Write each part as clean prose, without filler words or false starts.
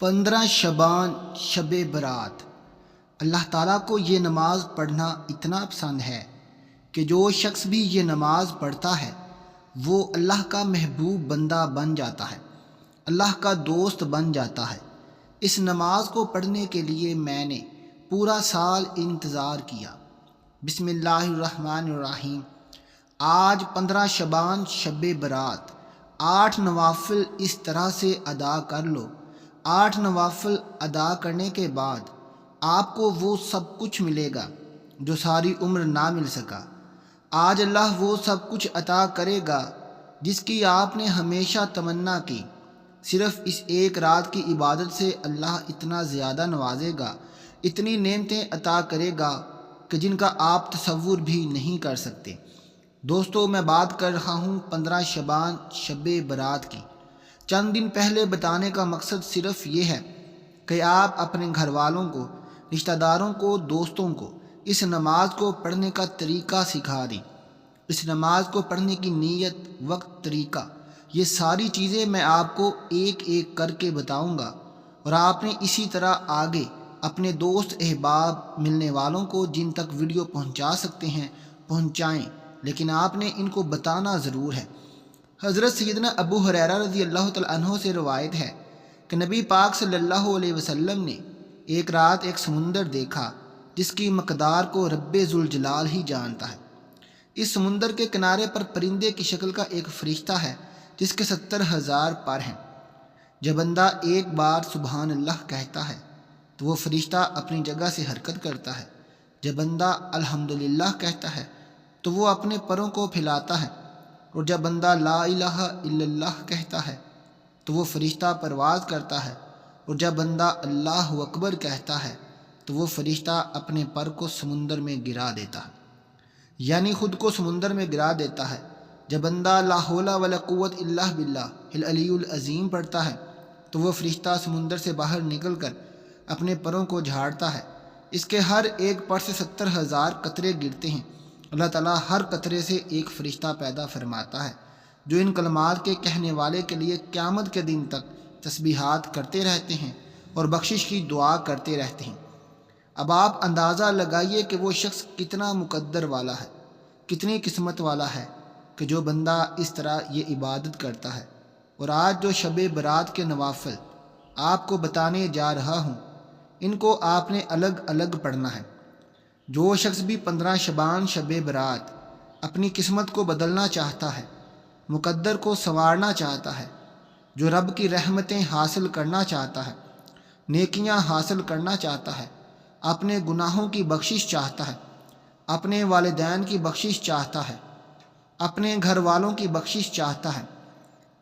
15 شبان شب برات۔ اللہ تعالیٰ کو یہ نماز پڑھنا اتنا پسند ہے کہ جو شخص بھی یہ نماز پڑھتا ہے وہ اللہ کا محبوب بندہ بن جاتا ہے، اللہ کا دوست بن جاتا ہے۔ اس نماز کو پڑھنے کے لیے میں نے پورا سال انتظار کیا۔ بسم اللہ الرحمن الرحیم۔ آج 15 شبان شب برات۔ 8 نوافل اس طرح سے ادا کر لو۔ 8 نوافل ادا کرنے کے بعد آپ کو وہ سب کچھ ملے گا جو ساری عمر نہ مل سکا۔ آج اللہ وہ سب کچھ عطا کرے گا جس کی آپ نے ہمیشہ تمنا کی۔ صرف اس ایک رات کی عبادت سے اللہ اتنا زیادہ نوازے گا، اتنی نعمتیں عطا کرے گا کہ جن کا آپ تصور بھی نہیں کر سکتے۔ دوستو، میں بات کر رہا ہوں 15 شبان شب برات کی۔ چند دن پہلے بتانے کا مقصد صرف یہ ہے کہ آپ اپنے گھر والوں کو، رشتہ داروں کو، دوستوں کو اس نماز کو پڑھنے کا طریقہ سکھا دیں۔ اس نماز کو پڑھنے کی نیت، وقت، طریقہ، یہ ساری چیزیں میں آپ کو ایک ایک کر کے بتاؤں گا، اور آپ نے اسی طرح آگے اپنے دوست، احباب، ملنے والوں کو جن تک ویڈیو پہنچا سکتے ہیں پہنچائیں، لیکن آپ نے ان کو بتانا ضرور ہے۔ حضرت سیدنا ابو ہریرہ رضی اللہ تعالیٰ عنہ سے روایت ہے کہ نبی پاک صلی اللہ علیہ وسلم نے ایک رات ایک سمندر دیکھا جس کی مقدار کو رب ذوالجلال ہی جانتا ہے۔ اس سمندر کے کنارے پر پرندے کی شکل کا ایک فرشتہ ہے جس کے 70,000 پر ہیں۔ جب بندہ ایک بار سبحان اللہ کہتا ہے تو وہ فرشتہ اپنی جگہ سے حرکت کرتا ہے۔ جب بندہ الحمدللہ کہتا ہے تو وہ اپنے پروں کو پھیلاتا ہے، اور جب بندہ لا الہ الا اللہ کہتا ہے تو وہ فرشتہ پرواز کرتا ہے، اور جب بندہ اللہ اکبر کہتا ہے تو وہ فرشتہ اپنے پر کو سمندر میں گرا دیتا ہے، یعنی خود کو سمندر میں گرا دیتا ہے۔ جب بندہ لا حول ولا قوت الا باللہ العلی العظیم پڑھتا ہے تو وہ فرشتہ سمندر سے باہر نکل کر اپنے پروں کو جھاڑتا ہے۔ اس کے ہر ایک پر سے 70,000 قطرے گرتے ہیں۔ اللہ تعالیٰ ہر قطرے سے ایک فرشتہ پیدا فرماتا ہے جو ان کلمات کے کہنے والے کے لیے قیامت کے دن تک تسبیحات کرتے رہتے ہیں اور بخشش کی دعا کرتے رہتے ہیں۔ اب آپ اندازہ لگائیے کہ وہ شخص کتنا مقدر والا ہے، کتنی قسمت والا ہے کہ جو بندہ اس طرح یہ عبادت کرتا ہے۔ اور آج جو شب برات کے نوافل آپ کو بتانے جا رہا ہوں، ان کو آپ نے الگ الگ پڑھنا ہے۔ جو شخص بھی 15 شبان شب برات اپنی قسمت کو بدلنا چاہتا ہے، مقدر کو سنوارنا چاہتا ہے، جو رب کی رحمتیں حاصل کرنا چاہتا ہے، نیکیاں حاصل کرنا چاہتا ہے، اپنے گناہوں کی بخشش چاہتا ہے، اپنے والدین کی بخشش چاہتا ہے، اپنے گھر والوں کی بخشش چاہتا ہے،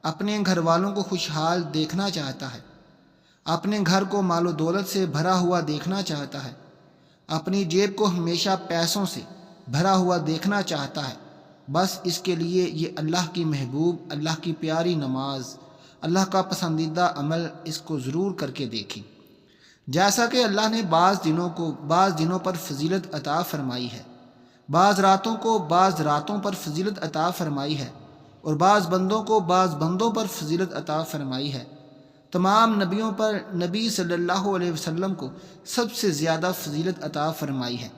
اپنے گھر والوں کو خوشحال دیکھنا چاہتا ہے، اپنے گھر کو مال و دولت سے بھرا ہوا دیکھنا چاہتا ہے، اپنی جیب کو ہمیشہ پیسوں سے بھرا ہوا دیکھنا چاہتا ہے، بس اس کے لیے یہ اللہ کی محبوب، اللہ کی پیاری نماز، اللہ کا پسندیدہ عمل اس کو ضرور کر کے دیکھیں۔ جیسا کہ اللہ نے بعض دنوں پر فضیلت عطا فرمائی ہے، بعض راتوں کو بعض راتوں پر فضیلت عطا فرمائی ہے، اور بعض بندوں کو بعض بندوں پر فضیلت عطا فرمائی ہے۔ تمام نبیوں پر نبی صلی اللہ علیہ وسلم کو سب سے زیادہ فضیلت عطا فرمائی ہے۔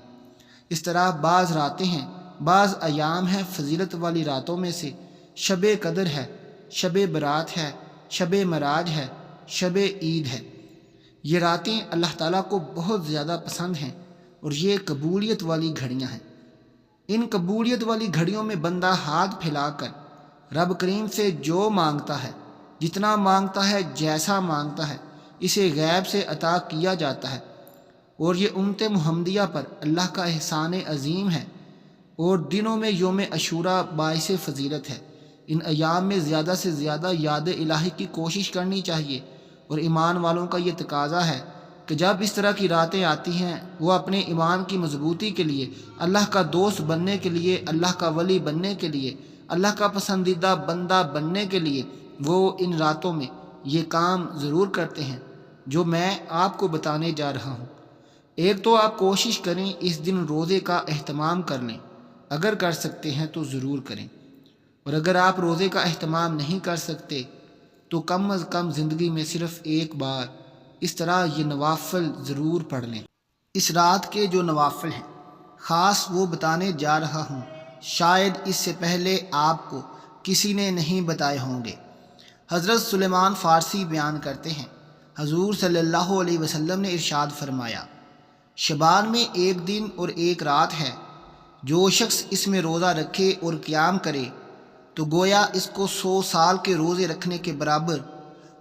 اس طرح بعض راتیں ہیں، بعض ایام ہیں۔ فضیلت والی راتوں میں سے شب قدر ہے، شب برات ہے، شب معراج ہے، شب عید ہے۔ یہ راتیں اللہ تعالیٰ کو بہت زیادہ پسند ہیں، اور یہ قبولیت والی گھڑیاں ہیں۔ ان قبولیت والی گھڑیوں میں بندہ ہاتھ پھیلا کر رب کریم سے جو مانگتا ہے، جتنا مانگتا ہے، جیسا مانگتا ہے، اسے غیب سے عطا کیا جاتا ہے۔ اور یہ امت محمدیہ پر اللہ کا احسان عظیم ہے۔ اور دنوں میں یوم عاشوراء باعث فضیلت ہے۔ ان ایام میں زیادہ سے زیادہ یاد الہی کی کوشش کرنی چاہیے، اور ایمان والوں کا یہ تقاضا ہے کہ جب اس طرح کی راتیں آتی ہیں وہ اپنے ایمان کی مضبوطی کے لیے، اللہ کا دوست بننے کے لیے، اللہ کا ولی بننے کے لیے، اللہ کا پسندیدہ بندہ بننے کے لیے وہ ان راتوں میں یہ کام ضرور کرتے ہیں جو میں آپ کو بتانے جا رہا ہوں۔ ایک تو آپ کوشش کریں اس دن روزے کا اہتمام کر لیں، اگر کر سکتے ہیں تو ضرور کریں، اور اگر آپ روزے کا اہتمام نہیں کر سکتے تو کم از کم زندگی میں صرف ایک بار اس طرح یہ نوافل ضرور پڑھ لیں۔ اس رات کے جو نوافل ہیں خاص وہ بتانے جا رہا ہوں، شاید اس سے پہلے آپ کو کسی نے نہیں بتائے ہوں گے۔ حضرت سلیمان فارسی بیان کرتے ہیں، حضور صلی اللہ علیہ وسلم نے ارشاد فرمایا، شعبان میں ایک دن اور ایک رات ہے، جو شخص اس میں روزہ رکھے اور قیام کرے تو گویا اس کو 100 سال کے روزے رکھنے کے برابر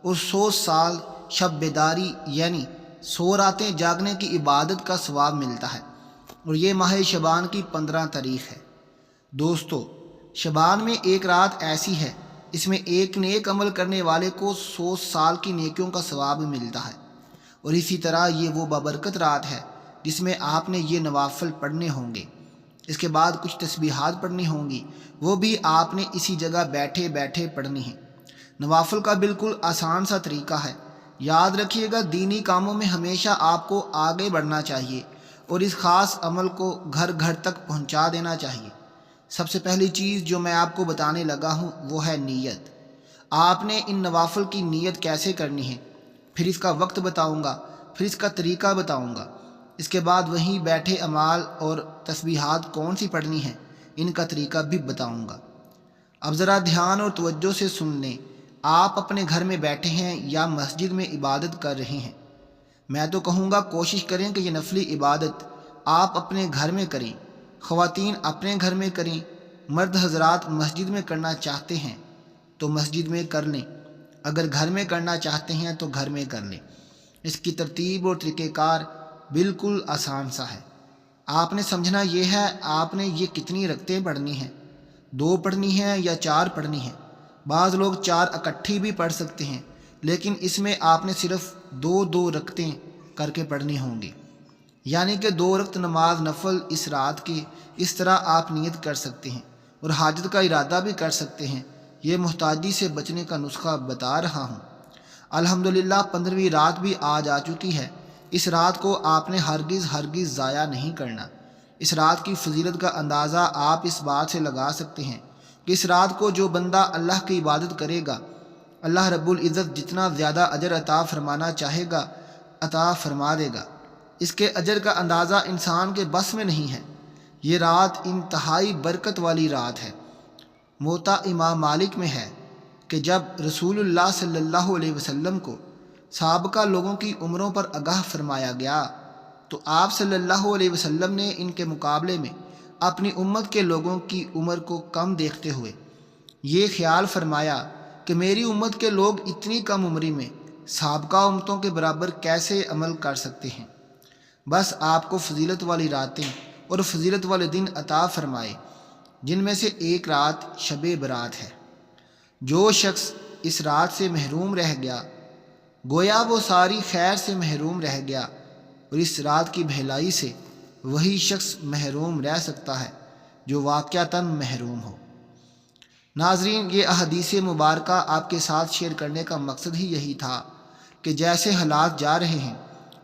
اور 100 سال شب بیداری یعنی 100 راتیں جاگنے کی عبادت کا ثواب ملتا ہے، اور یہ ماہ شعبان کی 15 تاریخ ہے۔ دوستو، شعبان میں ایک رات ایسی ہے، اس میں ایک نیک عمل کرنے والے کو 100 سال کی نیکیوں کا ثواب ملتا ہے، اور اسی طرح یہ وہ بابرکت رات ہے جس میں آپ نے یہ نوافل پڑھنے ہوں گے۔ اس کے بعد کچھ تسبیحات پڑھنی ہوں گی، وہ بھی آپ نے اسی جگہ بیٹھے بیٹھے پڑھنی ہیں۔ نوافل کا بالکل آسان سا طریقہ ہے، یاد رکھیے گا دینی کاموں میں ہمیشہ آپ کو آگے بڑھنا چاہیے اور اس خاص عمل کو گھر گھر تک پہنچا دینا چاہیے۔ سب سے پہلی چیز جو میں آپ کو بتانے لگا ہوں وہ ہے نیت۔ آپ نے ان نوافل کی نیت کیسے کرنی ہے، پھر اس کا وقت بتاؤں گا، پھر اس کا طریقہ بتاؤں گا۔ اس کے بعد وہیں بیٹھے اعمال اور تسبیحات کون سی پڑھنی ہیں، ان کا طریقہ بھی بتاؤں گا۔ اب ذرا دھیان اور توجہ سے سن لیں۔ آپ اپنے گھر میں بیٹھے ہیں یا مسجد میں عبادت کر رہے ہیں، میں تو کہوں گا کوشش کریں کہ یہ نفلی عبادت آپ اپنے گھر میں کریں۔ خواتین اپنے گھر میں کریں، مرد حضرات مسجد میں کرنا چاہتے ہیں تو مسجد میں کر لیں، اگر گھر میں کرنا چاہتے ہیں تو گھر میں کر لیں۔ اس کی ترتیب اور طریقہ کار بالکل آسان سا ہے۔ آپ نے سمجھنا یہ ہے آپ نے یہ کتنی رکعتیں پڑھنی ہیں، 2 پڑھنی ہیں یا 4 پڑھنی ہیں۔ بعض لوگ 4 اکٹھی بھی پڑھ سکتے ہیں، لیکن اس میں آپ نے صرف 2 رکعتیں کر کے پڑھنی ہوں گی، یعنی کہ 2 رکعت نماز نفل اس رات کی۔ اس طرح آپ نیت کر سکتے ہیں اور حاجت کا ارادہ بھی کر سکتے ہیں۔ یہ محتاجی سے بچنے کا نسخہ بتا رہا ہوں۔ الحمدللہ 15ویں رات بھی آج آ چکی ہے۔ اس رات کو آپ نے ہرگز ضائع نہیں کرنا۔ اس رات کی فضیلت کا اندازہ آپ اس بات سے لگا سکتے ہیں کہ اس رات کو جو بندہ اللہ کی عبادت کرے گا، اللہ رب العزت جتنا زیادہ اجر عطا فرمانا چاہے گا عطا فرما دے گا۔ اس کے اجر کا اندازہ انسان کے بس میں نہیں ہے۔ یہ رات انتہائی برکت والی رات ہے۔ موطا امام مالک میں ہے کہ جب رسول اللہ صلی اللہ علیہ وسلم کو سابقہ لوگوں کی عمروں پر آگاہ فرمایا گیا تو آپ صلی اللہ علیہ وسلم نے ان کے مقابلے میں اپنی امت کے لوگوں کی عمر کو کم دیکھتے ہوئے یہ خیال فرمایا کہ میری امت کے لوگ اتنی کم عمری میں سابقہ امتوں کے برابر کیسے عمل کر سکتے ہیں۔ بس آپ کو فضیلت والی راتیں اور فضیلت والے دن عطا فرمائے، جن میں سے ایک رات شب برات ہے۔ جو شخص اس رات سے محروم رہ گیا گویا وہ ساری خیر سے محروم رہ گیا، اور اس رات کی بھلائی سے وہی شخص محروم رہ سکتا ہے جو واقعتاً محروم ہو۔ ناظرین، یہ احادیث مبارکہ آپ کے ساتھ شیئر کرنے کا مقصد ہی یہی تھا کہ جیسے حالات جا رہے ہیں،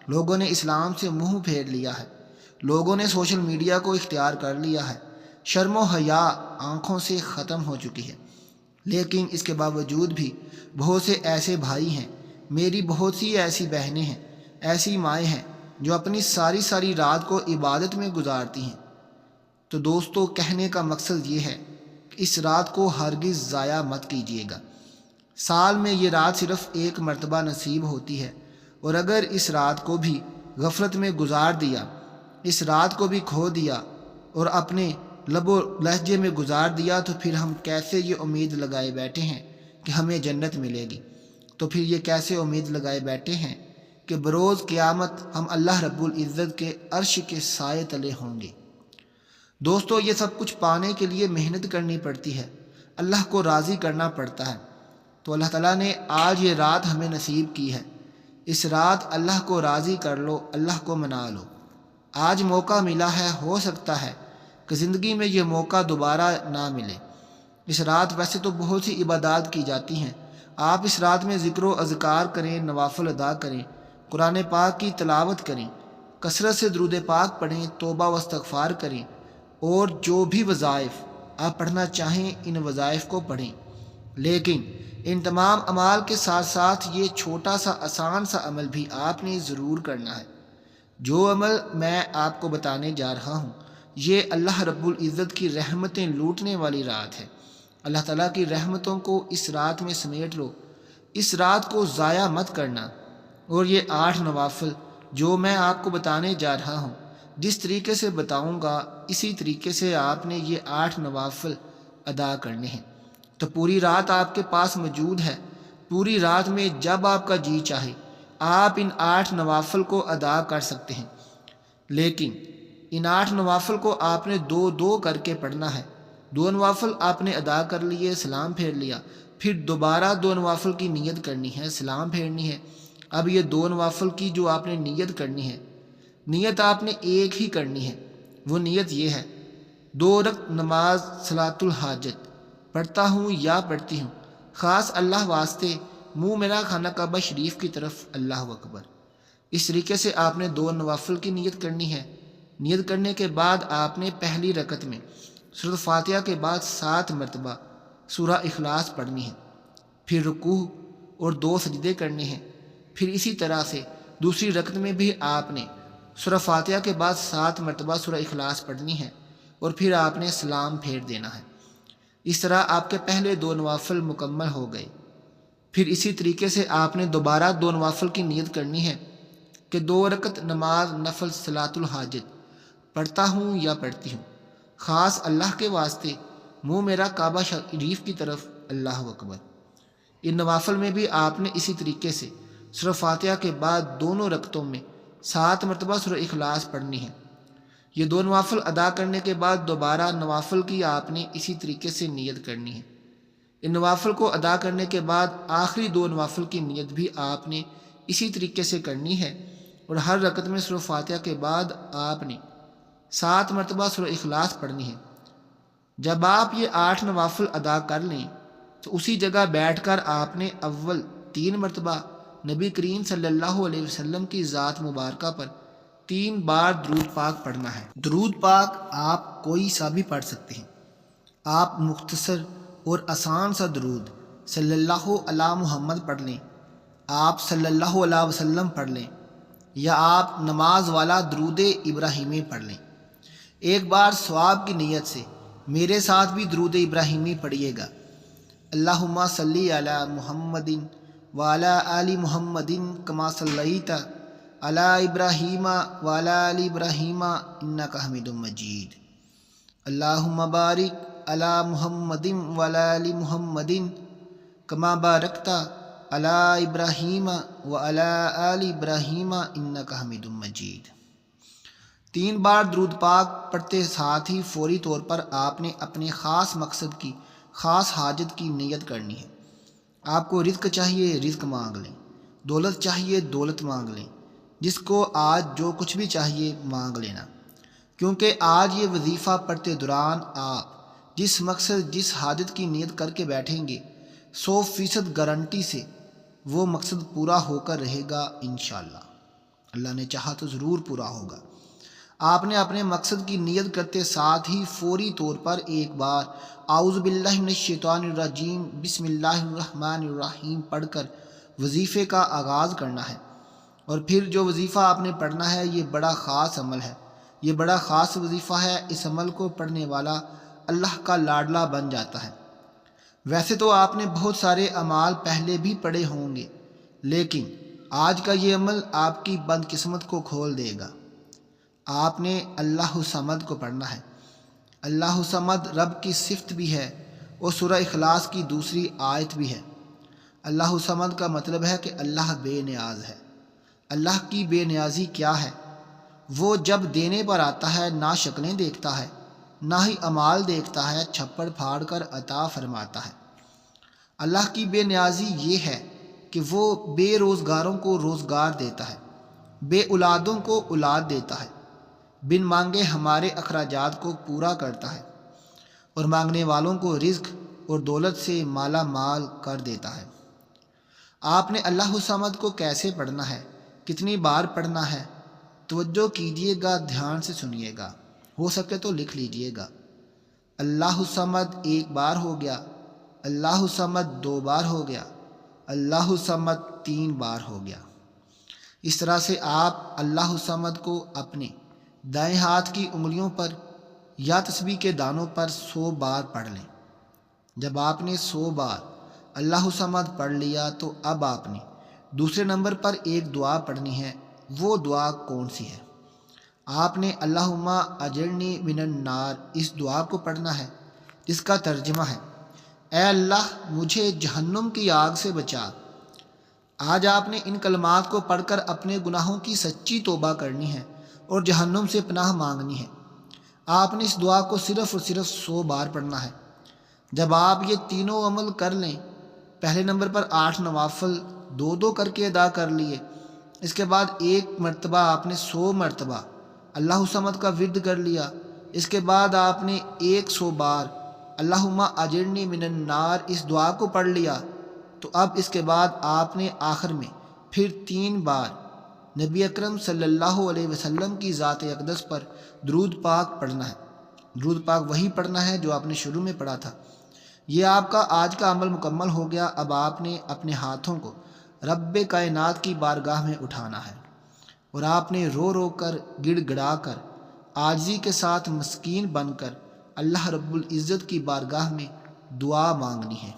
لوگوں نے اسلام سے منہ پھیر لیا ہے، لوگوں نے سوشل میڈیا کو اختیار کر لیا ہے، شرم و حیا آنکھوں سے ختم ہو چکی ہے۔ لیکن اس کے باوجود بھی بہت سے ایسے بھائی ہیں، میری بہت سی ایسی بہنیں ہیں، ایسی مائیں ہیں جو اپنی ساری رات کو عبادت میں گزارتی ہیں۔ تو دوستو، کہنے کا مقصد یہ ہے کہ اس رات کو ہرگز ضائع مت کیجیے گا۔ سال میں یہ رات صرف ایک مرتبہ نصیب ہوتی ہے، اور اگر اس رات کو بھی غفلت میں گزار دیا، اس رات کو بھی کھو دیا اور اپنے لب و لہجے میں گزار دیا، تو پھر ہم کیسے یہ امید لگائے بیٹھے ہیں کہ ہمیں جنت ملے گی؟ تو پھر یہ کیسے امید لگائے بیٹھے ہیں کہ بروز قیامت ہم اللہ رب العزت کے عرش کے سائے تلے ہوں گے؟ دوستو، یہ سب کچھ پانے کے لیے محنت کرنی پڑتی ہے، اللہ کو راضی کرنا پڑتا ہے۔ تو اللہ تعالیٰ نے آج یہ رات ہمیں نصیب کی ہے۔ اس رات اللہ کو راضی کر لو، اللہ کو منا لو۔ آج موقع ملا ہے، ہو سکتا ہے کہ زندگی میں یہ موقع دوبارہ نہ ملے۔ اس رات ویسے تو بہت سی عبادات کی جاتی ہیں، آپ اس رات میں ذکر و اذکار کریں، نوافل ادا کریں، قرآن پاک کی تلاوت کریں، کثرت سے درود پاک پڑھیں، توبہ و استغفار کریں، اور جو بھی وظائف آپ پڑھنا چاہیں ان وظائف کو پڑھیں۔ لیکن ان تمام اعمال کے ساتھ ساتھ یہ چھوٹا سا آسان سا عمل بھی آپ نے ضرور کرنا ہے۔ جو عمل میں آپ کو بتانے جا رہا ہوں یہ اللہ رب العزت کی رحمتیں لوٹنے والی رات ہے۔ اللہ تعالیٰ کی رحمتوں کو اس رات میں سمیٹ لو، اس رات کو ضائع مت کرنا۔ اور یہ 8 نوافل جو میں آپ کو بتانے جا رہا ہوں، جس طریقے سے بتاؤں گا اسی طریقے سے آپ نے یہ 8 نوافل ادا کرنے ہیں۔ تو پوری رات آپ کے پاس موجود ہے، پوری رات میں جب آپ کا جی چاہے آپ ان 8 نوافل کو ادا کر سکتے ہیں، لیکن ان 8 نوافل کو آپ نے 2 کر کے پڑھنا ہے۔ 2 نوافل آپ نے ادا کر لیے، سلام پھیر لیا، پھر دوبارہ 2 نوافل کی نیت کرنی ہے، سلام پھیرنی ہے۔ اب یہ 2 نوافل کی جو آپ نے نیت کرنی ہے، نیت آپ نے ایک ہی کرنی ہے۔ وہ نیت یہ ہے: 2 رکعت نماز صلاۃ الحاجت پڑھتا ہوں یا پڑھتی ہوں، خاص اللہ واسطے، منہ میرا خانہ کعبہ شریف کی طرف، اللہ اکبر۔ اس طریقے سے آپ نے 2 نوافل کی نیت کرنی ہے۔ نیت کرنے کے بعد آپ نے پہلی رکعت میں سورۃ فاتحہ کے بعد 7 مرتبہ سورہ اخلاص پڑھنی ہے، پھر رکوع اور 2 سجدے کرنے ہیں۔ پھر اسی طرح سے دوسری رکعت میں بھی آپ نے سورہ فاتحہ کے بعد 7 مرتبہ سورہ اخلاص پڑھنی ہے اور پھر آپ نے سلام پھیر دینا ہے۔ اس طرح آپ کے پہلے 2 نوافل مکمل ہو گئے۔ پھر اسی طریقے سے آپ نے دوبارہ 2 نوافل کی نیت کرنی ہے کہ 2 رکعت نماز نفل صلاۃ الحاجت پڑھتا ہوں یا پڑھتی ہوں، خاص اللہ کے واسطے، منہ میرا کعبہ شریف کی طرف، اللہ اکبر۔ ان نوافل میں بھی آپ نے اسی طریقے سے سورہ فاتحہ کے بعد دونوں رکعتوں میں 7 مرتبہ سورہ اخلاص پڑھنی ہے۔ یہ 2 نوافل ادا کرنے کے بعد دوبارہ نوافل کی آپ نے اسی طریقے سے نیت کرنی ہے۔ ان نوافل کو ادا کرنے کے بعد آخری 2 نوافل کی نیت بھی آپ نے اسی طریقے سے کرنی ہے، اور ہر رکعت میں سورہ فاتحہ کے بعد آپ نے 7 مرتبہ سورہ اخلاص پڑھنی ہے۔ جب آپ یہ 8 نوافل ادا کر لیں تو اسی جگہ بیٹھ کر آپ نے اول 3 مرتبہ نبی کریم صلی اللہ علیہ وسلم کی ذات مبارکہ پر 3 بار درود پاک پڑھنا ہے۔ درود پاک آپ کوئی سا بھی پڑھ سکتے ہیں۔ آپ مختصر اور آسان سا درود صلی اللہ علی محمد پڑھ لیں، آپ صلی اللہ علیہ وسلم پڑھ لیں، یا آپ نماز والا درود ابراہیمی پڑھ لیں۔ ایک بار ثواب کی نیت سے میرے ساتھ بھی درود ابراہیمی پڑھیے گا: اللہم صلی علی محمد وعلی آل محمد کما صلیت علی ابراہیم وعلی آل ابراہیم انک حمید مجید، اللہم بارک علی محمد وعلی آل محمد کما بارکت علی ابراہیم وعلی آل ابراہیم انک حمید مجید۔ 3 بار درود پاک پڑھتے ساتھ ہی فوری طور پر آپ نے اپنے خاص مقصد کی، خاص حاجت کی نیت کرنی ہے۔ آپ کو رزق چاہیے، رزق مانگ لیں، دولت چاہیے، دولت مانگ لیں، جس کو آج جو کچھ بھی چاہیے مانگ لینا، کیونکہ آج یہ وظیفہ پڑھتے دوران آپ جس مقصد، جس حاجت کی نیت کر کے بیٹھیں گے، 100% گارنٹی سے وہ مقصد پورا ہو کر رہے گا انشاءاللہ۔ اللہ نے چاہا تو ضرور پورا ہوگا۔ آپ نے اپنے مقصد کی نیت کرتے ساتھ ہی فوری طور پر ایک بار اعوذ باللہ من الشیطان الرجیم بسم اللہ الرحمن الرحیم پڑھ کر وظیفے کا آغاز کرنا ہے۔ اور پھر جو وظیفہ آپ نے پڑھنا ہے یہ بڑا خاص عمل ہے، یہ بڑا خاص وظیفہ ہے۔ اس عمل کو پڑھنے والا اللہ کا لاڈلا بن جاتا ہے۔ ویسے تو آپ نے بہت سارے اعمال پہلے بھی پڑھے ہوں گے، لیکن آج کا یہ عمل آپ کی بد قسمت کو کھول دے گا۔ آپ نے اللہ صمد کو پڑھنا ہے۔ اللہ صمد رب کی صفت بھی ہے اور سورہ اخلاص کی دوسری آیت بھی ہے۔ اللہ صمد کا مطلب ہے کہ اللہ بے نیاز ہے۔ اللہ کی بے نیازی کیا ہے؟ وہ جب دینے پر آتا ہے نہ شکلیں دیکھتا ہے، نہ ہی اعمال دیکھتا ہے، چھپڑ پھاڑ کر عطا فرماتا ہے۔ اللہ کی بے نیازی یہ ہے کہ وہ بے روزگاروں کو روزگار دیتا ہے، بے اولادوں کو اولاد دیتا ہے، بن مانگے ہمارے اخراجات کو پورا کرتا ہے، اور مانگنے والوں کو رزق اور دولت سے مالا مال کر دیتا ہے۔ آپ نے اللہ صمد کو کیسے پڑھنا ہے، کتنی بار پڑھنا ہے، توجہ کیجئے گا، دھیان سے سنیے گا، ہو سکے تو لکھ لیجئے گا۔ اللہ صمد ایک بار ہو گیا، اللہ صمد 2 بار ہو گیا، اللہ صمد 3 بار ہو گیا۔ اس طرح سے آپ اللہ صمد کو اپنے دائیں ہاتھ کی انگلیوں پر یا تسبیح کے دانوں پر 100 بار پڑھ لیں۔ جب آپ نے 100 بار اللہ صمد پڑھ لیا تو اب آپ نے دوسرے نمبر پر ایک دعا پڑھنی ہے۔ وہ دعا کون سی ہے؟ آپ نے اللہم اجرنی من النار اس دعا کو پڑھنا ہے، جس کا ترجمہ ہے اے اللہ مجھے جہنم کی آگ سے بچا۔ آج آپ نے ان کلمات کو پڑھ کر اپنے گناہوں کی سچی توبہ کرنی ہے اور جہنم سے پناہ مانگنی ہے۔ آپ نے اس دعا کو صرف اور صرف 100 بار پڑھنا ہے۔ جب آپ یہ تینوں عمل کر لیں، پہلے نمبر پر 8 نوافل 2 کر کے ادا کر لیے، اس کے بعد ایک مرتبہ آپ نے 100 مرتبہ اللہ صمد کا ورد کر لیا، اس کے بعد آپ نے 100 بار اللہم اجرنی من النار اس دعا کو پڑھ لیا، تو اب اس کے بعد آپ نے آخر میں پھر 3 بار نبی اکرم صلی اللہ علیہ وسلم کی ذات اقدس پر درود پاک پڑھنا ہے۔ درود پاک وہی پڑھنا ہے جو آپ نے شروع میں پڑھا تھا۔ یہ آپ کا آج کا عمل مکمل ہو گیا۔ اب آپ نے اپنے ہاتھوں کو رب کائنات کی بارگاہ میں اٹھانا ہے اور آپ نے رو رو کر گڑ گڑا کر عاجزی کے ساتھ مسکین بن کر اللہ رب العزت کی بارگاہ میں دعا مانگنی ہے۔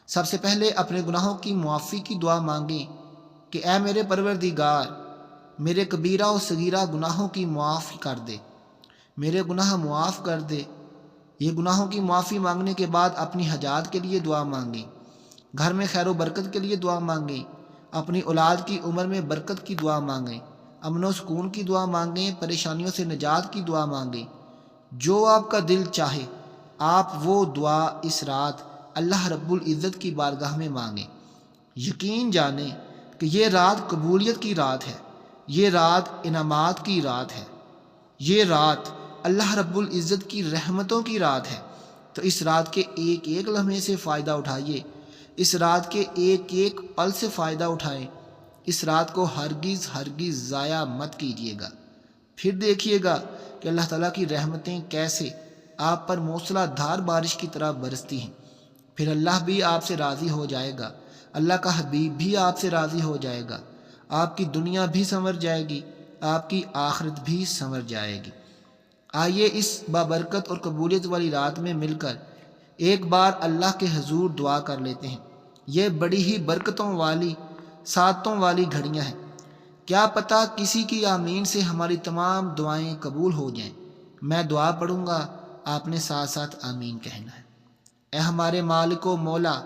سب سے پہلے اپنے گناہوں کی معافی کی دعا مانگیں کہ اے میرے پروردگار میرے کبیرہ و صغیرہ گناہوں کی معاف کر دے، میرے گناہ معاف کر دے۔ یہ گناہوں کی معافی مانگنے کے بعد اپنی حاجات کے لیے دعا مانگیں، گھر میں خیر و برکت کے لیے دعا مانگیں، اپنی اولاد کی عمر میں برکت کی دعا مانگیں، امن و سکون کی دعا مانگیں، پریشانیوں سے نجات کی دعا مانگیں۔ جو آپ کا دل چاہے آپ وہ دعا اس رات اللہ رب العزت کی بارگاہ میں مانگیں۔ یقین جانیں کہ یہ رات قبولیت کی رات ہے، یہ رات انعامات کی رات ہے، یہ رات اللہ رب العزت کی رحمتوں کی رات ہے۔ تو اس رات کے ایک ایک لمحے سے فائدہ اٹھائیے، اس رات کے ایک ایک پل سے فائدہ اٹھائیں۔ اس رات کو ہرگز ہرگز ضائع مت کیجیے گا۔ پھر دیکھیے گا کہ اللہ تعالیٰ کی رحمتیں کیسے آپ پر موسلا دھار بارش کی طرح برستی ہیں۔ پھر اللہ بھی آپ سے راضی ہو جائے گا، اللہ کا حبیب بھی آپ سے راضی ہو جائے گا، آپ کی دنیا بھی سنور جائے گی، آپ کی آخرت بھی سنور جائے گی۔ آئیے اس بابرکت اور قبولیت والی رات میں مل کر ایک بار اللہ کے حضور دعا کر لیتے ہیں۔ یہ بڑی ہی برکتوں والی سعادتوں والی گھڑیاں ہیں۔ کیا پتہ کسی کی آمین سے ہماری تمام دعائیں قبول ہو جائیں۔ میں دعا پڑھوں گا، آپ نے ساتھ ساتھ آمین کہنا ہے۔ اے ہمارے مالک و مولا،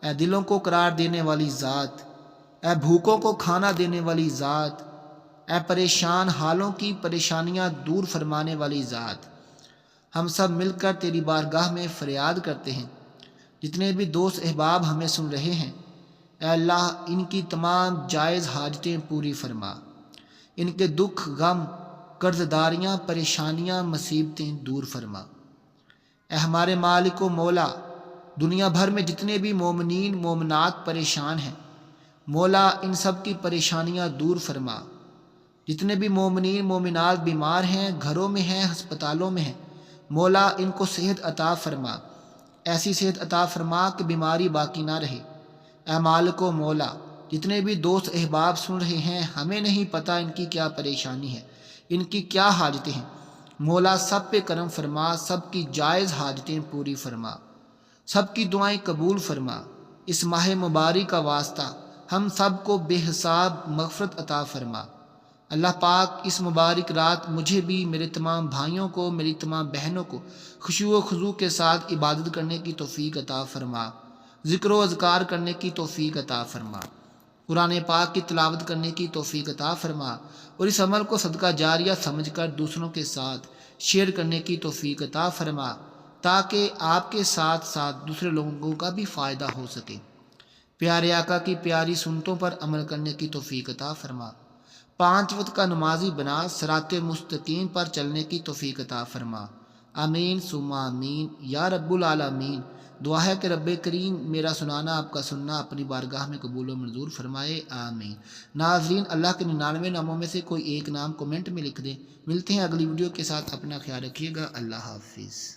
اے دلوں کو قرار دینے والی ذات، اے بھوکوں کو کھانا دینے والی ذات، اے پریشان حالوں کی پریشانیاں دور فرمانے والی ذات، ہم سب مل کر تیری بارگاہ میں فریاد کرتے ہیں۔ جتنے بھی دوست احباب ہمیں سن رہے ہیں، اے اللہ ان کی تمام جائز حاجتیں پوری فرما، ان کے دکھ غم قرض داریاں پریشانیاں مصیبتیں دور فرما۔ اے ہمارے مالک و مولا، دنیا بھر میں جتنے بھی مومنین مومنات پریشان ہیں، مولا ان سب کی پریشانیاں دور فرما۔ جتنے بھی مومنین مومنات بیمار ہیں، گھروں میں ہیں، ہسپتالوں میں ہیں، مولا ان کو صحت عطا فرما، ایسی صحت عطا فرما کہ بیماری باقی نہ رہے۔ اے مالک و مولا، جتنے بھی دوست احباب سن رہے ہیں، ہمیں نہیں پتہ ان کی کیا پریشانی ہے، ان کی کیا حاجتیں ہیں، مولا سب پہ کرم فرما، سب کی جائز حاجتیں پوری فرما، سب کی دعائیں قبول فرما۔ اس ماہ مبارک کا واسطہ ہم سب کو بے حساب مغفرت عطا فرما۔ اللہ پاک اس مبارک رات مجھے بھی، میرے تمام بھائیوں کو، میری تمام بہنوں کو خشوع و خضوع کے ساتھ عبادت کرنے کی توفیق عطا فرما، ذکر و اذکار کرنے کی توفیق عطا فرما، قرآن پاک کی تلاوت کرنے کی توفیق عطا فرما، اور اس عمل کو صدقہ جاریہ سمجھ کر دوسروں کے ساتھ شیئر کرنے کی توفیق عطا فرما، تاکہ آپ کے ساتھ ساتھ دوسرے لوگوں کا بھی فائدہ ہو سکے۔ پیارے آقا کی پیاری سنتوں پر عمل کرنے کی توفیق عطا فرما، 5 وقت کا نمازی بنا، صراط مستقیم پر چلنے کی توفیق عطا فرما۔ آمین ثم آمین یا رب العالمین۔ دعا ہے کہ رب کریم میرا سنانا آپ کا سننا اپنی بارگاہ میں قبول و منظور فرمائے، آمین۔ ناظرین، اللہ کے 99 ناموں میں سے کوئی ایک نام کومنٹ میں لکھ دیں۔ ملتے ہیں اگلی ویڈیو کے ساتھ، اپنا خیال رکھیے گا، اللہ حافظ۔